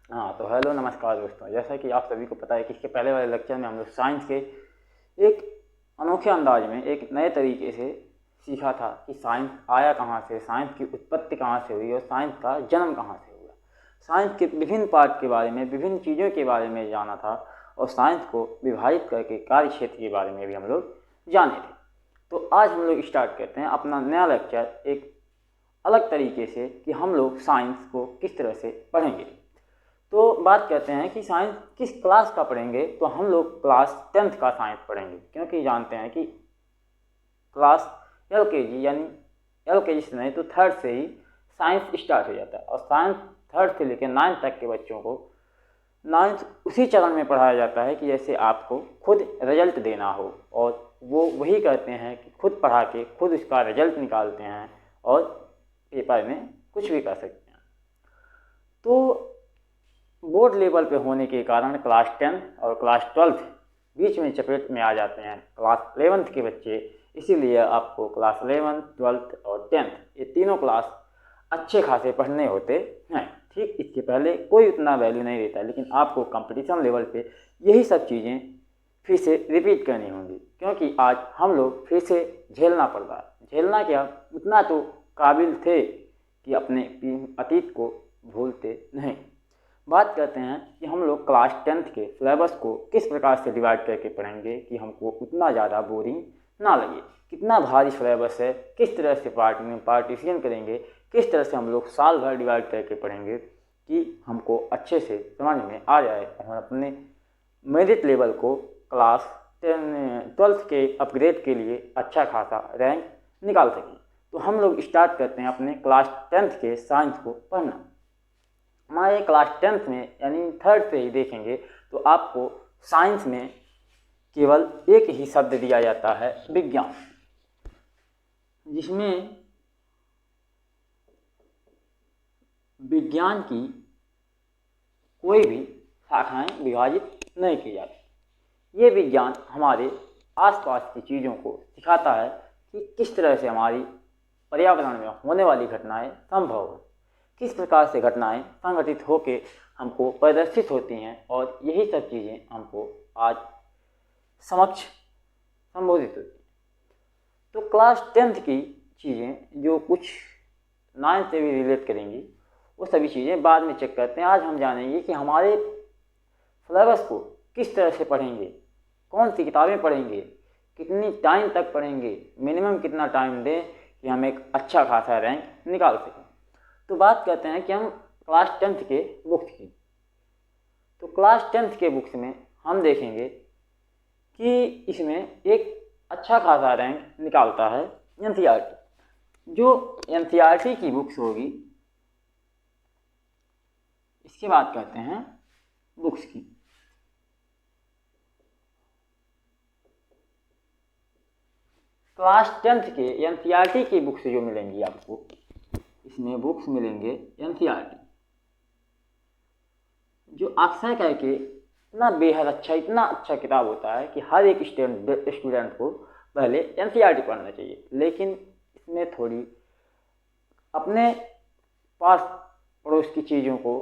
हाँ तो हेलो नमस्कार दोस्तों, जैसा कि आप सभी को पता है कि इसके पहले वाले लेक्चर में हम लोग साइंस के एक अनोखे अंदाज में एक नए तरीके से सीखा था कि साइंस आया कहाँ से, साइंस की उत्पत्ति कहाँ से हुई और साइंस का जन्म कहाँ से हुआ। साइंस के विभिन्न पार्ट के बारे में, विभिन्न चीज़ों के बारे में जाना था और साइंस को विभाजित करके कार्य क्षेत्र के बारे में भी हम लोग जाने थे। तो आज हम लोग स्टार्ट करते हैं अपना नया लेक्चर एक अलग तरीके से कि हम लोग साइंस को किस तरह से पढ़ेंगे। तो बात करते हैं कि साइंस किस क्लास का पढ़ेंगे, तो हम लोग क्लास 10th का साइंस पढ़ेंगे, क्योंकि जानते हैं कि क्लास LKG यानी LKG से नहीं तो थर्ड से ही साइंस स्टार्ट हो जाता है और साइंस थर्ड से लेकर 9th तक के बच्चों को 9th उसी चरण में पढ़ाया जाता है कि जैसे आपको खुद रिजल्ट देना हो, और वो वही करते हैं कि खुद पढ़ा के खुद उसका रिजल्ट निकालते हैं और पेपर में कुछ भी कर सकते हैं। तो बोर्ड लेवल पे होने के कारण क्लास 10 और क्लास 12 बीच में चपेट में आ जाते हैं क्लास 11th के बच्चे, इसीलिए आपको क्लास 11, 12 और 10th ये तीनों क्लास अच्छे खासे पढ़ने होते हैं। ठीक, इसके पहले कोई उतना वैल्यू नहीं देता, लेकिन आपको कंपटीशन लेवल पे यही सब चीज़ें फिर से रिपीट करनी होंगी, क्योंकि आज हम लोग फिर से झेलना पड़ रहा है। झेलना क्या, उतना तो काबिल थे कि अपने अतीत को भूलते नहीं। बात करते हैं कि हम लोग क्लास 10th के सिलेबस को किस प्रकार से डिवाइड करके पढ़ेंगे कि हमको उतना ज़्यादा बोरिंग ना लगे। कितना भारी सिलेबस है, किस तरह से पार्टीशन करेंगे, किस तरह से हम लोग साल भर डिवाइड करके पढ़ेंगे कि हमको अच्छे से समझ में आ जाए और अपने मेरिट लेवल को क्लास 12th के अपग्रेड के लिए अच्छा खासा रैंक निकाल सकें। तो हम लोग स्टार्ट करते हैं अपने क्लास 10th के साइंस को पढ़ना। हमारे क्लास 10th में यानी थर्ड से ही देखेंगे तो आपको साइंस में केवल एक ही शब्द दिया जाता है, विज्ञान, जिसमें विज्ञान की कोई भी शाखाएं विभाजित नहीं की जाती। ये विज्ञान हमारे आसपास की चीज़ों को सिखाता है कि किस तरह से हमारी पर्यावरण में होने वाली घटनाएं संभव है, किस प्रकार से घटनाएं संगठित होकर हमको प्रदर्शित होती हैं, और यही सब चीज़ें हमको आज समक्ष संबोधित होती हैं। तो क्लास 10th की चीज़ें जो कुछ 9th से भी रिलेट करेंगी वो सभी चीज़ें बाद में चेक करते हैं। आज हम जानेंगे कि हमारे सिलेबस को किस तरह से पढ़ेंगे, कौन सी किताबें पढ़ेंगे, कितनी टाइम तक पढ़ेंगे, मिनिमम कितना टाइम दें कि हम एक अच्छा खासा रैंक निकाल सकें। तो बात करते हैं कि हम क्लास 10th के बुक्स की। तो क्लास 10th के बुक्स में हम देखेंगे कि इसमें एक अच्छा खासा रैंक निकालता है NCERT। जो NCERT की बुक्स होगी, इसकी बात करते हैं बुक्स की। क्लास 10th के NCERT की बुक्स जो मिलेंगी आपको, इसमें बुक्स मिलेंगे NCERT, जो अक्सर करके इतना बेहद अच्छा, इतना अच्छा किताब होता है कि हर एक स्टूडेंट को पहले NCERT पढ़ना चाहिए। लेकिन इसमें थोड़ी अपने पास पड़ोस की चीज़ों को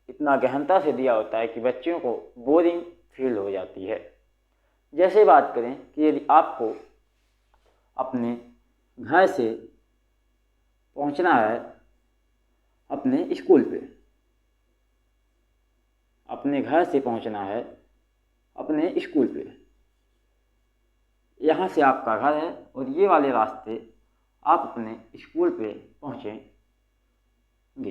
इतना गहनता से दिया होता है कि बच्चों को बोरिंग फील हो जाती है। जैसे बात करें कि यदि आपको अपने घर से पहुंचना है अपने स्कूल पे, अपने घर से पहुंचना है अपने स्कूल पे, यहाँ से आपका घर है और ये वाले रास्ते आप अपने स्कूल पे पहुँचेंगे।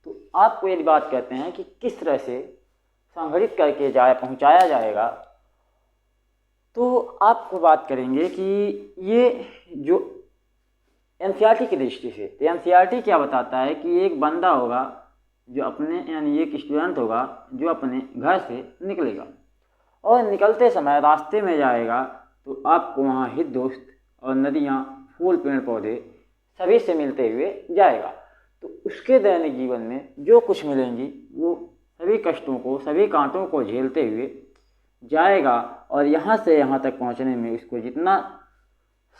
तो आपको यदि बात करते हैं कि किस तरह से संगठित करके पहुँचाया जाएगा, तो आपको बात करेंगे कि ये जो NCERT की दृष्टि से, तो NCERT क्या बताता है कि एक बंदा होगा जो अपने, यानी एक स्टूडेंट होगा जो अपने घर से निकलेगा और निकलते समय रास्ते में जाएगा तो आपको वहाँ हित दोस्त और नदियाँ, फूल, पेड़ पौधे सभी से मिलते हुए जाएगा। तो उसके दैनिक जीवन में जो कुछ मिलेंगी वो सभी कष्टों को, सभी कांटों को झेलते हुए जाएगा, और यहाँ से यहाँ तक पहुँचने में उसको जितना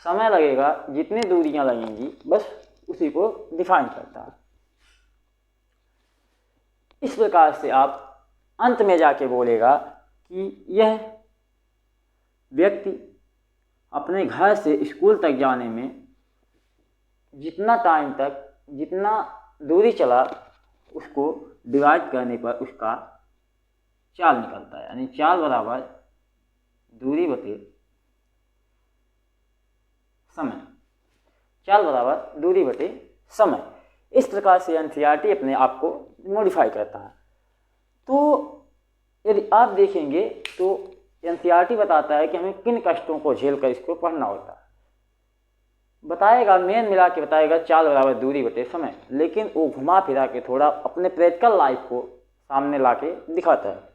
समय लगेगा, जितनी दूरियां लगेंगी, बस उसी को डिफाइन करता है। इस प्रकार से आप अंत में जाके बोलेगा कि यह व्यक्ति अपने घर से स्कूल तक जाने में जितना दूरी चला उसको डिवाइड करने पर उसका चाल निकलता है, यानी चाल बराबर दूरी बटे समय। चाल बराबर दूरी बटे समय। इस प्रकार से एनसीईआरटी अपने आप को मॉडिफाई करता है। तो यदि आप देखेंगे तो एनसीईआरटी बताता है कि हमें किन कष्टों को झेल कर इसको पढ़ना होता है। बताएगा, मेन मिला के बताएगा चाल बराबर दूरी बटे समय, लेकिन वो घुमा फिरा के थोड़ा अपने प्रैक्टिकल लाइफ को सामने ला के दिखाता है।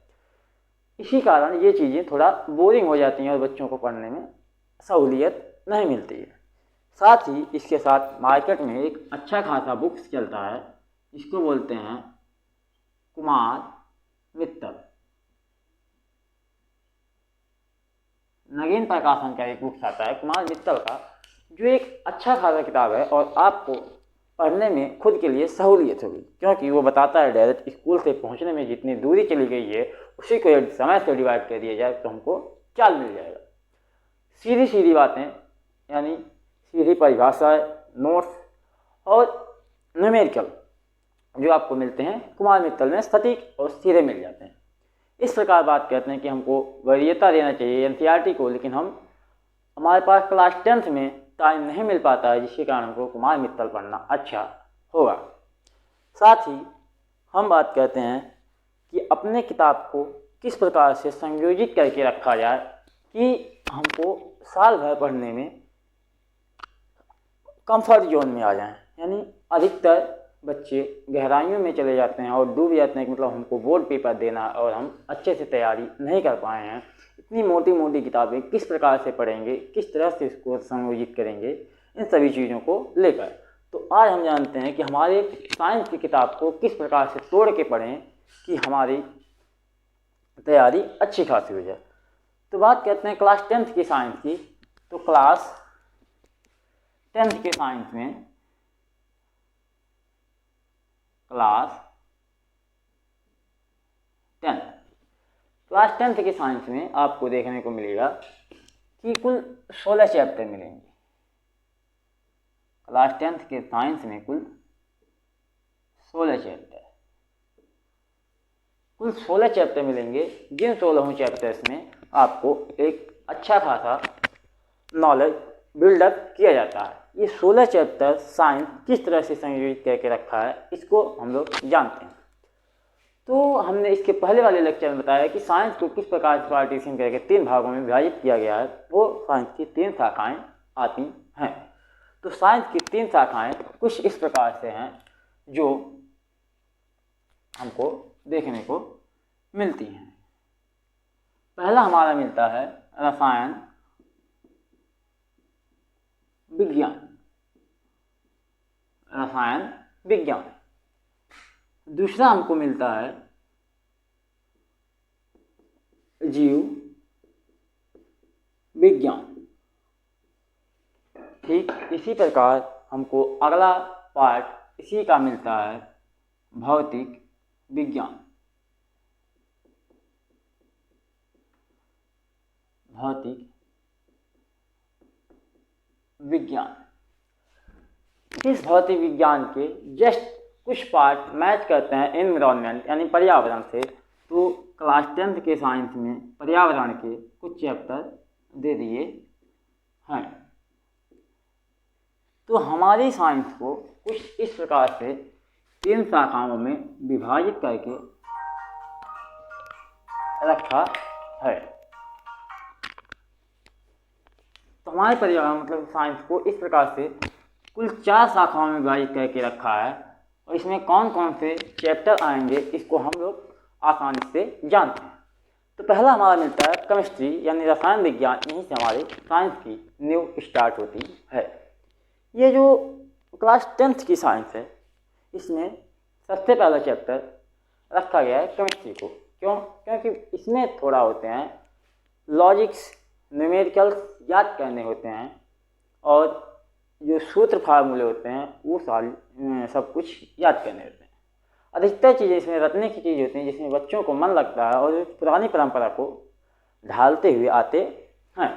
इसी कारण ये चीज़ें थोड़ा बोरिंग हो जाती हैं और बच्चों को पढ़ने में सहूलियत नहीं मिलती है। साथ ही इसके साथ मार्केट में एक अच्छा खासा बुक्स चलता है, इसको बोलते हैं कुमार मित्तल। नगीन प्रकाशन का एक बुक्स आता है कुमार मित्तल का, जो एक अच्छा खासा किताब है और आपको पढ़ने में खुद के लिए सहूलियत होगी, क्योंकि वो बताता है डायरेक्ट स्कूल से पहुंचने में जितनी दूरी चली गई है उसी को यदि समय से डिवाइड कर दिया जाए तो हमको चाल मिल जाएगा। सीधी सीधी बातें, यानी सीधी परिभाषा, नोट्स और न्यूमेरिकल जो आपको मिलते हैं कुमार मित्तल में सटीक और सीधे मिल जाते हैं। इस प्रकार बात करते हैं कि हमको वरीयता देना चाहिए एनसीईआरटी को, लेकिन हमारे पास क्लास 10th में टाइम नहीं मिल पाता है, जिसके कारण हमको कुमार मित्तल पढ़ना अच्छा होगा। साथ ही हम बात करते हैं कि अपने किताब को किस प्रकार से संयोजित करके रखा जाए कि हमको साल भर पढ़ने में कंफर्ट जोन में आ जाएं। यानी अधिकतर बच्चे गहराइयों में चले जाते हैं और डूब जाते हैं कि मतलब हमको बोर्ड पेपर देना और हम अच्छे से तैयारी नहीं कर पाए हैं। इतनी मोटी मोटी किताबें किस प्रकार से पढ़ेंगे, किस तरह से इसको संयोजित करेंगे, इन सभी चीज़ों को लेकर तो आज हम जानते हैं कि हमारे साइंस की किताब को किस प्रकार से तोड़ के पढ़ें कि हमारी तैयारी अच्छी खासी हो जाए। तो बात करते हैं क्लास 10th की साइंस की। तो क्लास 10th के साइंस में क्लास 10th के साइंस में आपको देखने को मिलेगा कि कुल 16 चैप्टर मिलेंगे। क्लास 10th के साइंस में कुल 16 चैप्टर मिलेंगे, जिन 16 चैप्टर्स में आपको एक अच्छा खासा नॉलेज बिल्डअप किया जाता है। ये 16 चैप्टर साइंस किस तरह से संयोजित करके रखा है इसको हम लोग जानते हैं। तो हमने इसके पहले वाले लेक्चर में बताया कि साइंस को किस प्रकार से पार्टीशन करके 3 भागों में विभाजित किया गया है। वो साइंस की 3 शाखाएं आती हैं। तो साइंस की 3 शाखाएं कुछ इस प्रकार से हैं जो हमको देखने को मिलती हैं। पहला हमारा मिलता है रसायन विज्ञान। दूसरा हमको मिलता है जीव विज्ञान। ठीक इसी प्रकार हमको अगला पार्ट इसी का मिलता है भौतिक विज्ञान। इस भौतिक विज्ञान के जस्ट कुछ पार्ट मैच करते हैं एनवायरनमेंट यानी पर्यावरण से। तो क्लास 10th के साइंस में पर्यावरण के कुछ चैप्टर दे दिए हैं। तो हमारी साइंस को कुछ इस प्रकार से 3 शाखाओं में विभाजित करके रखा है। तो हमारे पर्यावरण मतलब साइंस को इस प्रकार से कुल 4 शाखाओं में विभाजित करके रखा है और इसमें कौन कौन से चैप्टर आएंगे इसको हम लोग आसानी से जानते हैं। तो पहला हमारा मिलता है केमिस्ट्री यानी रसायन विज्ञान। यहीं से हमारे साइंस की न्यू स्टार्ट होती है। ये जो क्लास 10th की साइंस है इसमें सबसे पहला चैप्टर रखा गया है केमिस्ट्री को। क्योंकि इसमें थोड़ा होते हैं लॉजिक्स, न्यूमेरिकल्स याद करने होते हैं और जो सूत्र फार्मूले होते हैं वो सारे सब कुछ याद करने होते हैं। अधिकतर चीज़ें इसमें रटने की चीज़ होती हैं जिसमें बच्चों को मन लगता है और पुरानी परंपरा को ढालते हुए आते हैं।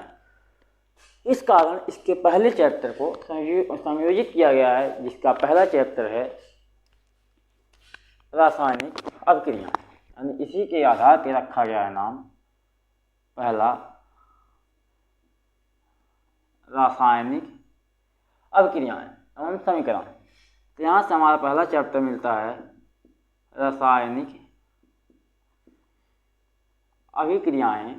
इस कारण इसके पहले चैप्टर को संयोजित किया गया है, जिसका पहला चैप्टर है रासायनिक अभिक्रिया, यानी इसी के आधार पर रखा गया है नाम पहला रासायनिक अभिक्रियाएं एवं समीकरण। तो यहाँ से हमारा पहला चैप्टर मिलता है रासायनिक अभिक्रियाएं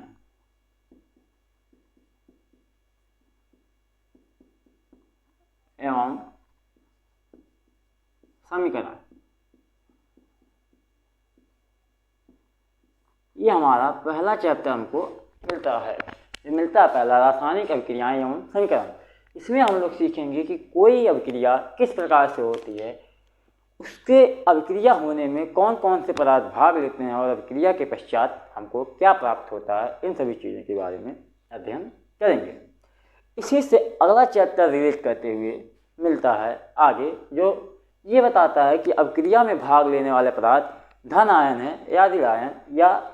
एवं समीकरण। ये हमारा पहला चैप्टर हमको मिलता है। ये मिलता है पहला रासायनिक अभिक्रियाएं एवं समीकरण। इसमें हम लोग सीखेंगे कि कोई अभिक्रिया किस प्रकार से होती है, उसके अभिक्रिया होने में कौन कौन से पदार्थ भाग लेते हैं और अभिक्रिया के पश्चात हमको क्या प्राप्त होता है, इन सभी चीज़ों के बारे में अध्ययन करेंगे। इसी से अगला चैप्टर रिलेट करते हुए मिलता है आगे, जो ये बताता है कि अभिक्रिया में भाग लेने वाले पदार्थ धन आयन है या ऋण आयन, या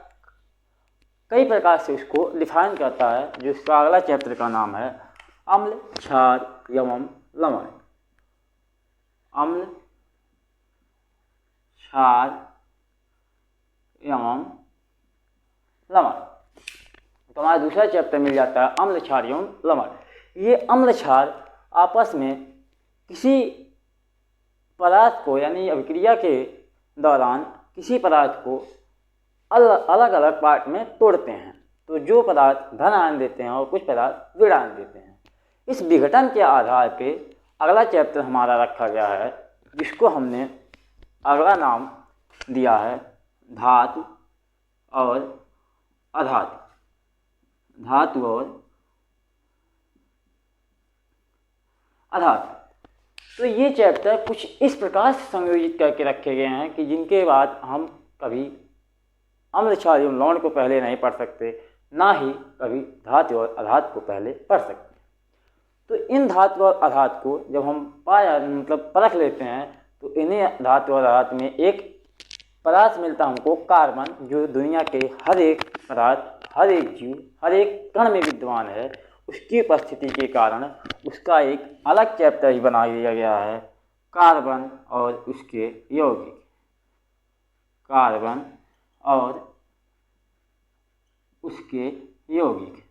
कई प्रकार से उसको डिफाइन करता है, जो इसका अगला चैप्टर का नाम है अम्ल, क्षार एवं लवण। अम्ल, क्षार एवं लवण। तो हमारा दूसरा चैप्टर मिल जाता है अम्ल, क्षार एवं लवण। ये अम्ल क्षार आपस में किसी पदार्थ को, यानी अभिक्रिया के दौरान किसी पदार्थ को अलग अलग पार्ट में तोड़ते हैं। तो जो पदार्थ धन आयन देते हैं और कुछ पदार्थ ऋण आयन देते हैं। इस विघटन के आधार पे अगला चैप्टर हमारा रखा गया है, जिसको हमने अगला नाम दिया है धातु और अधातु। धातु और अधातु। तो ये चैप्टर कुछ इस प्रकार से संयोजित करके रखे गए हैं कि जिनके बाद हम कभी अम्ल, क्षार एवं लवण को पहले नहीं पढ़ सकते, ना ही कभी धातु और अधातु को पहले पढ़ सकते। तो इन धातु और अधातु को जब हम परख लेते हैं, तो इन्हें धातु और अधातु में एक पदार्थ मिलता है हमको कार्बन, जो दुनिया के हर एक पदार्थ, हर एक जीव, हर एक कण में विद्यमान है। उसकी उपस्थिति के कारण उसका एक अलग चैप्टर ही बना दिया गया है, कार्बन और उसके यौगिक। कार्बन और उसके यौगिक।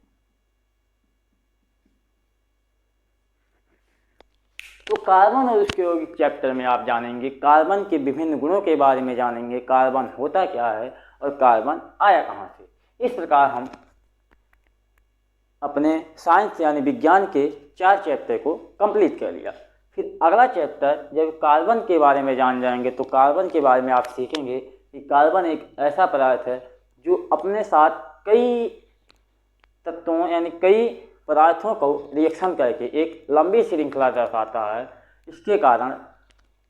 तो कार्बन और उसके यौगिक चैप्टर में आप जानेंगे कार्बन के विभिन्न गुणों के बारे में जानेंगे, कार्बन होता क्या है और कार्बन आया कहाँ से। इस प्रकार हम अपने साइंस यानी विज्ञान के 4 चैप्टर को कंप्लीट कर लिया। फिर अगला चैप्टर जब कार्बन के बारे में जान जाएंगे, तो कार्बन के बारे में आप सीखेंगे कि कार्बन एक ऐसा पदार्थ है जो अपने साथ कई तत्वों यानी कई पदार्थों को रिएक्शन करके एक लंबी श्रृंखला दर्शाता है। इसके कारण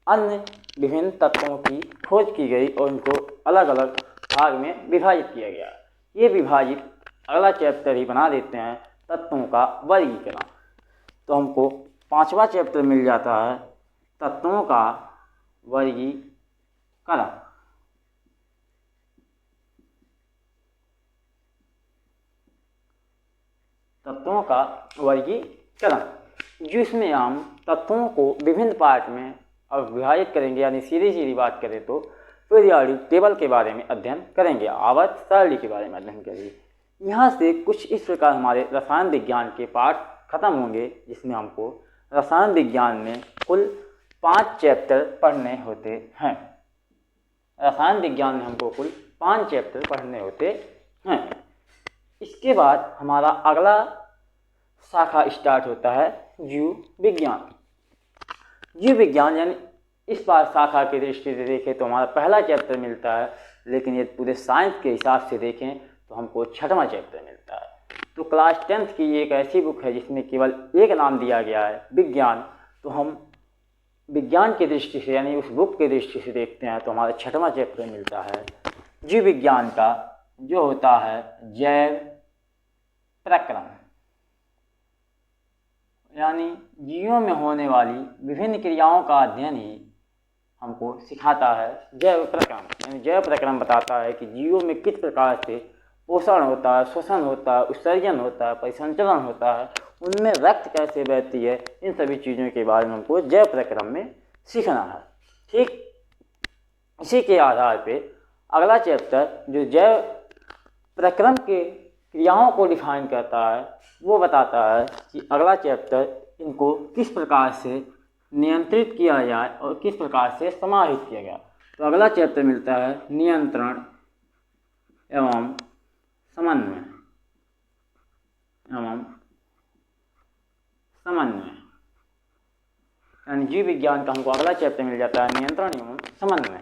अन्य विभिन्न तत्वों की खोज की गई और उनको अलग अलग भाग में विभाजित किया गया। ये विभाजित अगला चैप्टर ही बना देते हैं तत्वों का वर्गीकरण। तो हमको 5वां चैप्टर मिल जाता है तत्वों का वर्गीकरण। तत्वों का वर्गीकरण, जिसमें हम तत्वों को विभिन्न पार्ट में अब विभाजित करेंगे, यानी सीधी सीधी बात करें तो पीरियोडिक टेबल के बारे में अध्ययन करेंगे, आवर्त सारणी के बारे में अध्ययन करेंगे। यहाँ से कुछ इस प्रकार हमारे रसायन विज्ञान के पार्ट खत्म होंगे, जिसमें हमको रसायन विज्ञान में कुल 5 चैप्टर पढ़ने होते हैं। रसायन विज्ञान में हमको कुल 5 चैप्टर पढ़ने होते हैं। इसके बाद हमारा अगला शाखा स्टार्ट होता है जीव विज्ञान। जीव विज्ञान यानी इस बार शाखा की दृष्टि से देखें तो हमारा पहला चैप्टर मिलता है, लेकिन यदि पूरे साइंस के हिसाब से देखें तो हमको 6वां चैप्टर मिलता है। तो क्लास 10th की एक ऐसी बुक है जिसमें केवल एक नाम दिया गया है विज्ञान। तो हम विज्ञान की दृष्टि से यानी उस बुक की दृष्टि से देखते हैं तो हमारा 6वां चैप्टर मिलता है जीव विज्ञान का, जो होता है जैव प्रक्रम, यानी जीवों में होने वाली विभिन्न क्रियाओं का अध्ययन ही हमको सिखाता है जैव प्रक्रम। यानी जैव प्रक्रम बताता है कि जीवों में किस प्रकार से पोषण होता है, श्वसन होता है, उत्सर्जन होता है, परिसंचरण होता है, उनमें रक्त कैसे बहती है, इन सभी चीज़ों के बारे में हमको जैव प्रक्रम में सीखना है। ठीक इसी के आधार पे अगला चैप्टर जो जैव प्रक्रम के क्रियाओं को डिफाइन करता है वो बताता है कि अगला चैप्टर इनको किस प्रकार से नियंत्रित किया जाए और किस प्रकार से समाहित किया जाए। तो अगला चैप्टर मिलता है नियंत्रण एवं समन्वय यानी जीव विज्ञान का हमको अगला चैप्टर मिल जाता है नियंत्रण एवं समन्वय।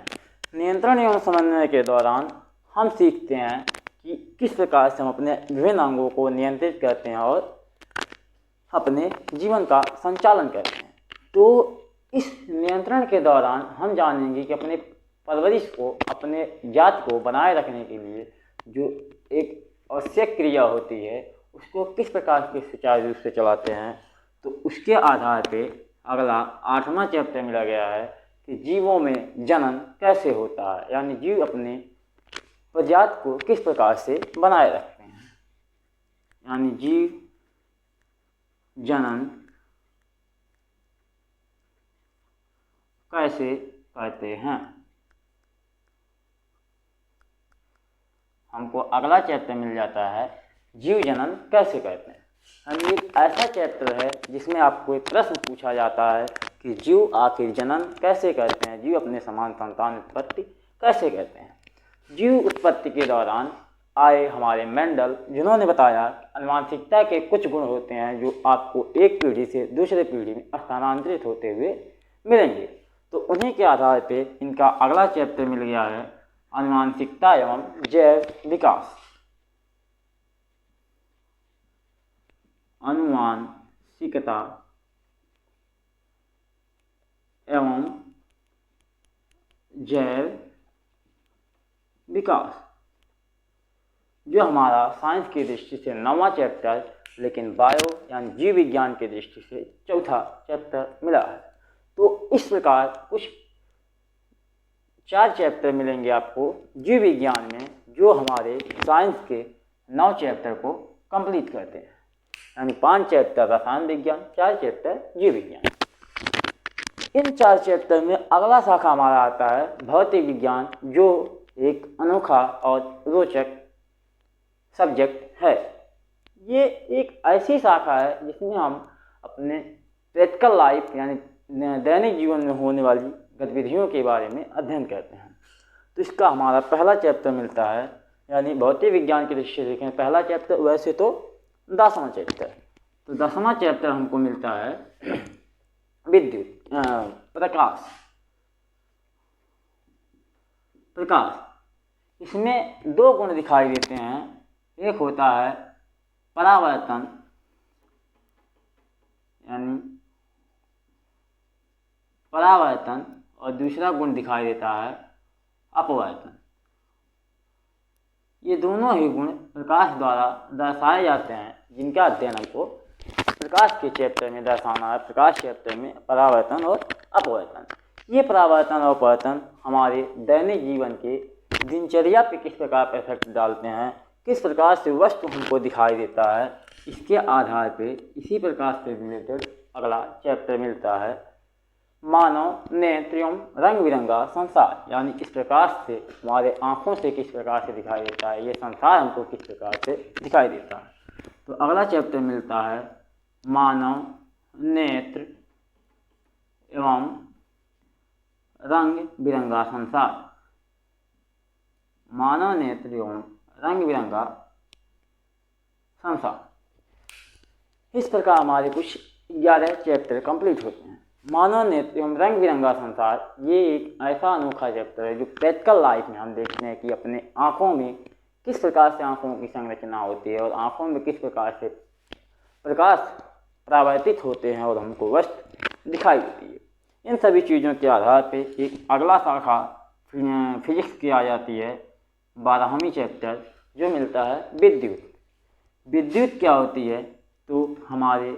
नियंत्रण एवं समन्वय के दौरान हम सीखते हैं कि किस प्रकार से हम अपने विभिन्न अंगों को नियंत्रित करते हैं और अपने जीवन का संचालन करते हैं। तो इस नियंत्रण के दौरान हम जानेंगे कि अपने परवरिश को, अपने जात को बनाए रखने के लिए जो एक आवश्यक क्रिया होती है उसको किस प्रकार के सुचारू रूप से चलाते हैं। तो उसके आधार पे अगला 8वां चैप्टर मिला गया है कि जीवों में जनन कैसे होता है, यानी जीव अपने प्रजाति को किस प्रकार से बनाए रखते हैं, यानी जीव जनन कैसे करते हैं। हमको अगला चैप्टर मिल जाता है जीव जनन कैसे करते हैं। यानी एक ऐसा चैप्टर है जिसमें आपको एक प्रश्न पूछा जाता है कि जीव आखिर जनन कैसे करते हैं, जीव अपने समान संतान उत्पत्ति कैसे करते हैं। जीव उत्पत्ति के दौरान आए हमारे मेंडल, जिन्होंने बताया आनुवंशिकता के कुछ गुण होते हैं जो आपको एक पीढ़ी से दूसरे पीढ़ी में स्थानांतरित होते हुए मिलेंगे। तो उन्हीं के आधार पे इनका अगला चैप्टर मिल गया है आनुवंशिकता एवं जैव विकास। आनुवंशिकता एवं जैव विकास जो हमारा साइंस की दृष्टि से 9वां चैप्टर, लेकिन बायो यानी जीव विज्ञान की दृष्टि से 4था चैप्टर मिला है। तो इस प्रकार कुछ 4 चैप्टर मिलेंगे आपको जीव विज्ञान में जो हमारे साइंस के 9 चैप्टर को कंप्लीट करते हैं। यानी 5 चैप्टर रसायन विज्ञान, 4 चैप्टर जीव विज्ञान। इन 4 चैप्टर में अगला शाखा हमारा आता है भौतिक विज्ञान, जो एक अनोखा और रोचक सब्जेक्ट है। ये एक ऐसी शाखा है जिसमें हम अपने प्रैक्टिकल लाइफ यानी दैनिक जीवन में होने वाली गतिविधियों के बारे में अध्ययन करते हैं। तो इसका हमारा पहला चैप्टर मिलता है, यानी भौतिक विज्ञान की दृष्टि से देखें पहला चैप्टर, वैसे तो 10वां चैप्टर। तो 10वां चैप्टर हमको मिलता है विद्युत प्रकाश। इसमें 2 गुण दिखाई देते हैं, एक होता है परावर्तन यानी परावर्तन और दूसरा गुण दिखाई देता है अपवर्तन। ये दोनों ही गुण प्रकाश द्वारा दर्शाए जाते हैं, जिनका अध्ययन हमको प्रकाश के चैप्टर में दर्शाना है। प्रकाश चैप्टर में परावर्तन और अपवर्तन, ये परावर्तन और अपवर्तन हमारे दैनिक जीवन के दिनचर्या पे किस प्रकार पर इफेक्ट डालते हैं, किस प्रकार से वस्तु हमको दिखाई देता है, इसके आधार पे इसी प्रकार से रिलेटेड अगला चैप्टर मिलता है मानव नेत्र एवं रंग बिरंगा संसार। यानी इस प्रकार से हमारे आँखों से किस प्रकार से दिखाई देता है, ये संसार हमको किस प्रकार से दिखाई देता है। तो अगला चैप्टर मिलता है मानव नेत्र एवं रंग बिरंगा संसार। मानव नेत्र एवं रंग बिरंगा संसार। इस प्रकार हमारे कुछ 11 चैप्टर कंप्लीट होते हैं। मानव नेत्र एवं रंग बिरंगा संसार ये एक ऐसा अनोखा चैप्टर है जो प्रैक्टिकल लाइफ में हम देखते हैं कि अपने आँखों में किस प्रकार से आँखों की संरचना होती है और आँखों में किस प्रकार से प्रकाश परावर्तित होते हैं और हमको वस्तु दिखाई देती है। इन सभी चीज़ों के आधार पे एक अगला शाखा फिजिक्स की आ जाती है 12वीं चैप्टर, जो मिलता है विद्युत। विद्युत क्या होती है, तो हमारे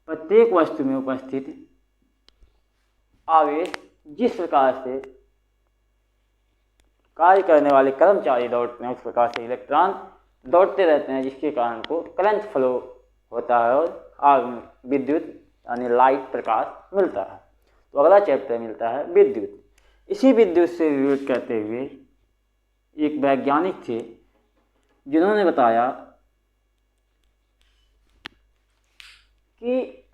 प्रत्येक वस्तु में उपस्थित आवेश जिस प्रकार से कार्य करने वाले कर्मचारी दौड़ते हैं उस प्रकार से इलेक्ट्रॉन दौड़ते रहते हैं, जिसके कारण को करंट फ्लो होता है और विद्युत यानी लाइट प्रकाश मिलता है। तो अगला चैप्टर मिलता है विद्युत। इसी विद्युत से रिलेट करते हुए एक वैज्ञानिक थे जिन्होंने बताया कि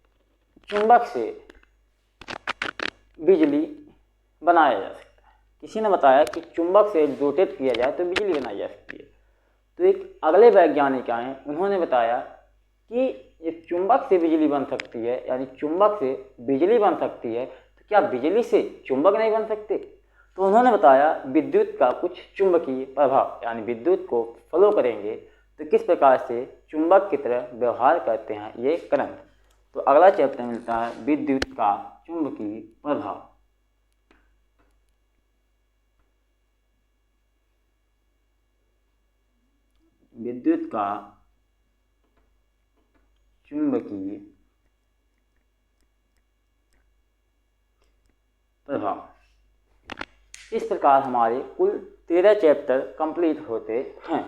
चुंबक से बिजली बनाया जा सकता है। किसी ने बताया कि चुंबक से रोटेट किया जाए तो बिजली बनाई जा सकती है। तो एक अगले वैज्ञानिक आए, उन्होंने बताया कि एक चुंबक से बिजली बन सकती है, यानी चुंबक से बिजली बन सकती है, तो क्या बिजली से चुंबक नहीं बन सकते? तो उन्होंने बताया विद्युत का कुछ चुंबकीय प्रभाव, यानी विद्युत को फॉलो करेंगे तो किस प्रकार से चुंबक की तरह व्यवहार करते हैं ये करंट। तो अगला चैप्टर मिलता है विद्युत का चुंबकीय प्रभाव। विद्युत का चुंबकीय प्रभाव। इस प्रकार हमारे कुल 13 चैप्टर कंप्लीट होते हैं।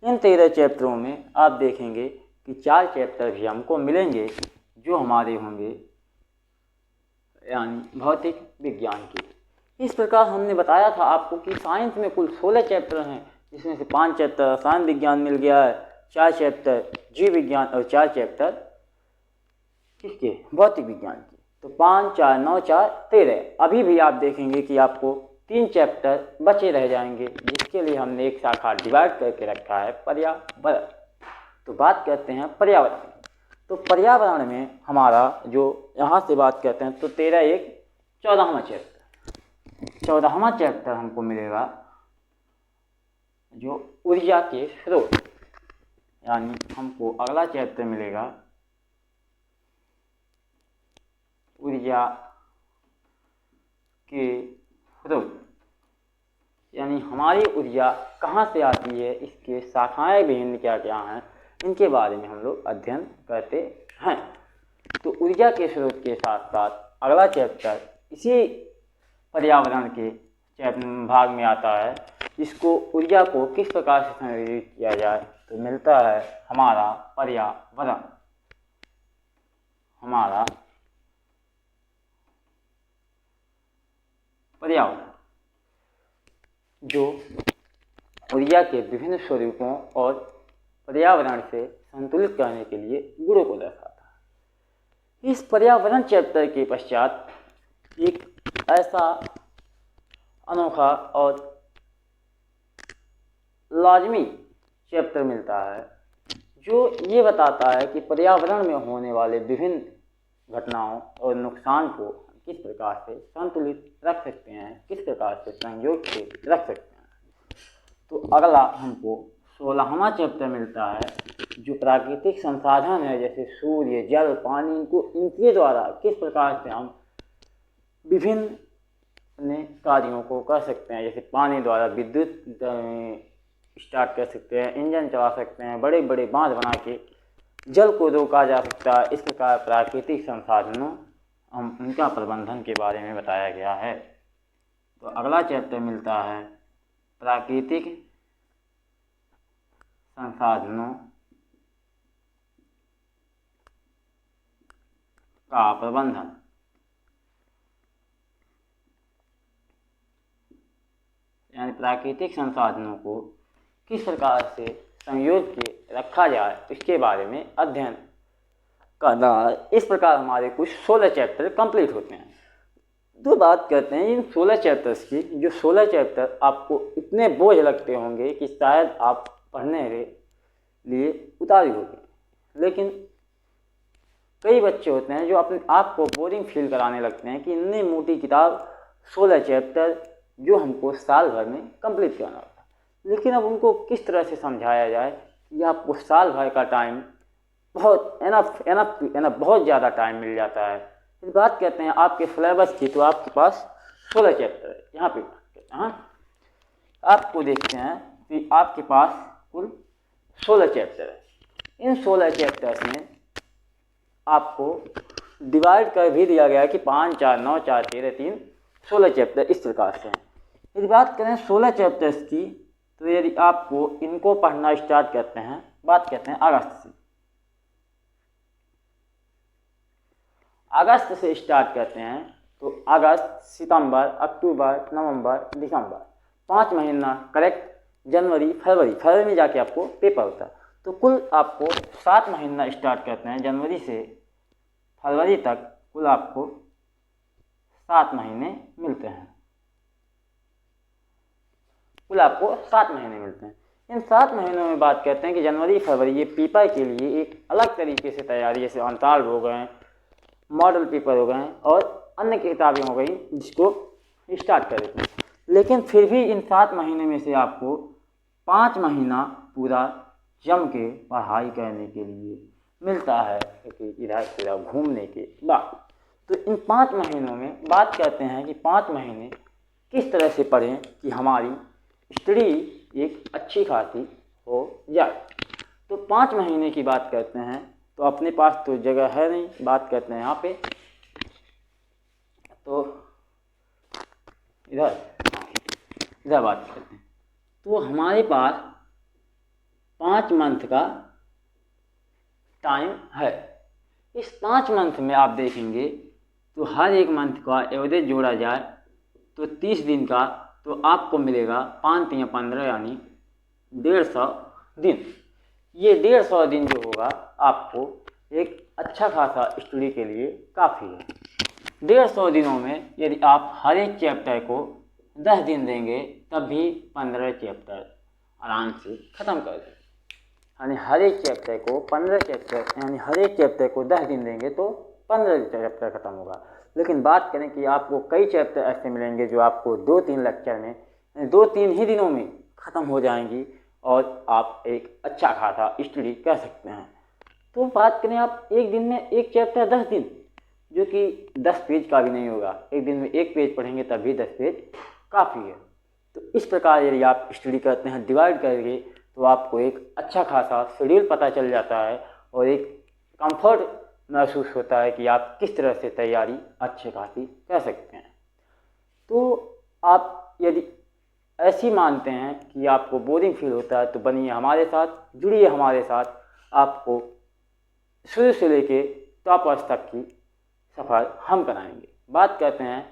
इन 13 चैप्टरों में आप देखेंगे कि 4 चैप्टर भी हमको मिलेंगे जो हमारे होंगे यानी भौतिक विज्ञान की। इस प्रकार हमने बताया था आपको कि साइंस में कुल 16 चैप्टर हैं, जिसमें से 5 चैप्टर रसायन विज्ञान मिल गया है, 4 चैप्टर जीव विज्ञान और 4 चैप्टर किसके, भौतिक विज्ञान के। तो 5 4 9 4 13। अभी भी आप देखेंगे कि आपको 3 चैप्टर बचे रह जाएंगे, जिसके लिए हमने एक शाखा डिवाइड करके रखा है पर्यावरण। तो बात करते हैं पर्यावरण। तो पर्यावरण में हमारा जो यहाँ से बात करते हैं तो 13 1 14वां चैप्टर। 14वां चैप्टर हमको मिलेगा जो ऊर्जा के स्रोत, यानी हमको अगला चैप्टर मिलेगा ऊर्जा के स्रोत, यानी हमारी ऊर्जा कहाँ से आती है, इसके शाखाएं विभिन्न क्या क्या हैं, इनके बारे में हम लोग अध्ययन करते हैं। तो ऊर्जा के स्रोत के साथ साथ अगला चैप्टर इसी पर्यावरण के भाग में आता है, जिसको ऊर्जा को किस प्रकार से संग्रहित किया जाए। तो मिलता है हमारा पर्यावरण। हमारा पर्यावरण जो ऊर्जा के विभिन्न स्वरूपों और पर्यावरण से संतुलित करने के लिए गुणों को दर्शाता है। इस पर्यावरण चैप्टर के पश्चात एक ऐसा अनोखा और लाजमी चैप्टर मिलता है जो ये बताता है कि पर्यावरण में होने वाले विभिन्न घटनाओं और नुकसान को किस प्रकार से संतुलित रख सकते हैं, किस प्रकार से संयोग से रख सकते हैं। तो अगला हमको 16वां चैप्टर मिलता है जो प्राकृतिक संसाधन है, जैसे सूर्य, जल, पानी, इनके द्वारा किस प्रकार से हम विभिन्न अपने कार्यों को कर सकते हैं। जैसे पानी द्वारा विद्युत स्टार्ट कर सकते हैं, इंजन चला सकते हैं, बड़े बड़े बांध बना के जल को रोका जा सकता है। इस प्रकार प्राकृतिक संसाधनों उनका प्रबंधन के बारे में बताया गया है। तो अगला चैप्टर मिलता है प्राकृतिक संसाधनों का प्रबंधन। यानी प्राकृतिक संसाधनों को किस प्रकार से संयोग के रखा जाए, इसके बारे में अध्ययन करना। इस प्रकार हमारे कुछ 16 चैप्टर कंप्लीट होते हैं। तो बात करते हैं इन 16 चैप्टर्स की। जो 16 चैप्टर आपको इतने बोझ लगते होंगे कि शायद आप पढ़ने के लिए उतारू होगी, लेकिन कई बच्चे होते हैं जो अपने आप को बोरिंग फील कराने लगते हैं कि इतनी मोटी किताब 16 चैप्टर जो हमको साल भर में कंप्लीट करना होता है। लेकिन अब उनको किस तरह से समझाया जाए कि आपको साल भर का टाइम बहुत एनफ बहुत ज़्यादा टाइम मिल जाता है। इस बात कहते हैं आपके सिलेबस की, तो आपके पास 16 चैप्टर है। यहाँ पे आपको देखते हैं कि आपके पास कुल 16 चैप्टर है। इन 16 चैप्टर्स में आपको डिवाइड कर भी दिया गया है कि 5 4 9 4 13 3 16 चैप्टर इस प्रकार से हैं। यदि बात करें 16 चैप्टर्स की, तो यदि आपको इनको पढ़ना स्टार्ट करते हैं, बात करते हैं अगस्त से। अगस्त से स्टार्ट करते हैं तो अगस्त, सितंबर, अक्टूबर, नवंबर, दिसंबर, 5 महीना करेक्ट। जनवरी, फरवरी में जाके आपको पेपर होता है। तो कुल आपको 7 महीना स्टार्ट करते हैं, जनवरी से फरवरी तक कुल आपको 7 महीने मिलते हैं। कुल आपको 7 महीने मिलते हैं। इन 7 महीनों में बात करते हैं कि जनवरी फरवरी ये पेपर के लिए एक अलग तरीके से तैयारी, जैसे अंतराल हो गए, मॉडल पेपर हो गए और अन्य किताबें हो गई जिसको स्टार्ट कर देते हैं। लेकिन फिर भी इन 7 महीने में से आपको 5 महीना पूरा जम के पढ़ाई करने के लिए मिलता है, क्योंकि इधर उधर घूमने के बाद। तो इन 5 महीनों में बात करते हैं कि 5 महीने किस तरह से पढ़ें कि हमारी स्टडी एक अच्छी खासी हो जाए। तो 5 महीने की बात करते हैं, तो अपने पास तो जगह है नहीं, बात करते हैं यहाँ पे, तो इधर बात करते हैं। तो हमारे पास 5 मंथ का टाइम है। इस 5 मंथ में आप देखेंगे तो हर एक मंथ का एवरेज जोड़ा जाए तो 30 दिन का, तो आपको मिलेगा 5 या 15 यानी 150 दिन। ये 150 दिन जो होगा आपको एक अच्छा खासा स्टडी के लिए काफ़ी है। 150 दिनों में यदि आप हर एक चैप्टर को 10 दिन देंगे तब भी 15 चैप्टर आराम से ख़त्म कर दें। यानी हर एक चैप्टर को 15 चैप्टर, यानी हर एक चैप्टर को 10 दिन देंगे तो 15 चैप्टर ख़त्म होगा। लेकिन बात करें कि आपको कई चैप्टर ऐसे मिलेंगे जो आपको 2-3 लेक्चर में, 2-3 ही दिनों में ख़त्म हो जाएंगी और आप एक अच्छा खासा स्टडी कर सकते हैं। तो बात करें आप एक दिन में एक चैप्टर 10 दिन, जो कि 10 पेज का भी नहीं होगा, एक दिन में 1 पेज पढ़ेंगे तब भी 10 पेज काफ़ी है। तो इस प्रकार यदि आप स्टडी करते हैं डिवाइड करके, तो आपको एक अच्छा खासा शेड्यूल पता चल जाता है और एक कंफर्ट महसूस होता है कि आप किस तरह से तैयारी अच्छे खासी कर सकते हैं। तो आप यदि ऐसी मानते हैं कि आपको बोरिंग फील होता है तो बनिए हमारे साथ, जुड़िए हमारे साथ। आपको शुरू से लेके टॉपर्स तक की सफ़र हम कराएंगे। बात करते हैं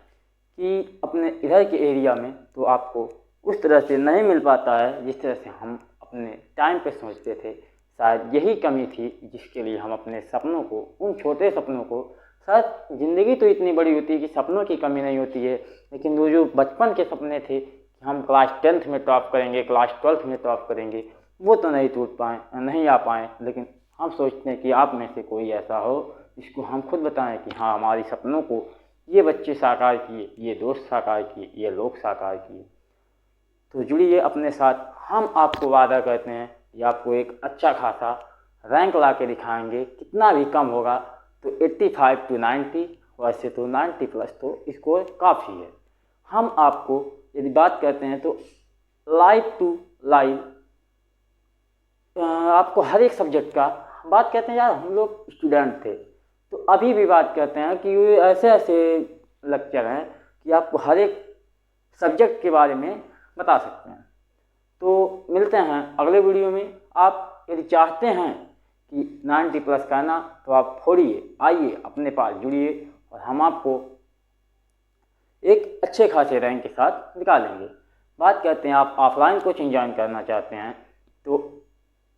कि अपने इधर के एरिया में तो आपको उस तरह से नहीं मिल पाता है जिस तरह से हम अपने टाइम पे सोचते थे। शायद यही कमी थी जिसके लिए हम अपने सपनों को, उन छोटे सपनों को, शायद ज़िंदगी तो इतनी बड़ी होती है कि सपनों की कमी नहीं होती है, लेकिन वो जो बचपन के सपने थे कि हम क्लास 10th में टॉप करेंगे, क्लास 12th में टॉप करेंगे, वो तो नहीं आ पाए। लेकिन हम सोचते हैं कि आप में से कोई ऐसा हो जिसको हम खुद बताएं कि हाँ, हमारी सपनों को ये बच्चे साकार किए, ये दोस्त साकार किए, ये लोग साकार किए। तो जुड़िए अपने साथ। हम आपको वादा करते हैं कि आपको एक अच्छा खासा रैंक ला के दिखाएँगे। कितना भी कम होगा तो 85 to 90, वैसे तो 90+ तो स्कोर काफ़ी है। हम आपको यदि बात करते हैं तो लाइव टू लाइव आपको हर एक सब्जेक्ट का बात करते हैं। यार हम लोग स्टूडेंट थे तो अभी भी बात करते हैं कि ऐसे ऐसे लेक्चर हैं कि आपको हर एक सब्जेक्ट के बारे में बता सकते हैं। तो मिलते हैं अगले वीडियो में। आप यदि चाहते हैं कि 90+ करना तो आप फोड़िए, आइए अपने पास जुड़िए और हम आपको एक अच्छे खासे रैंक के साथ निकालेंगे। बात करते हैं आप ऑफलाइन कोचिंग ज्वाइन करना चाहते हैं तो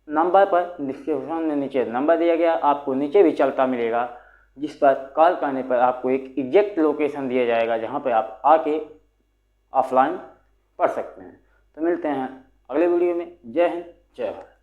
नंबर पर डिस्क्रिप्शन में नीचे नंबर दिया गया, आपको नीचे भी चलता मिलेगा, जिस पर कॉल करने पर आपको एक एग्जैक्ट लोकेशन दिया जाएगा जहां पर आप आके ऑफलाइन पढ़ सकते हैं। तो मिलते हैं अगले वीडियो में। जय हिंद, जय भारत।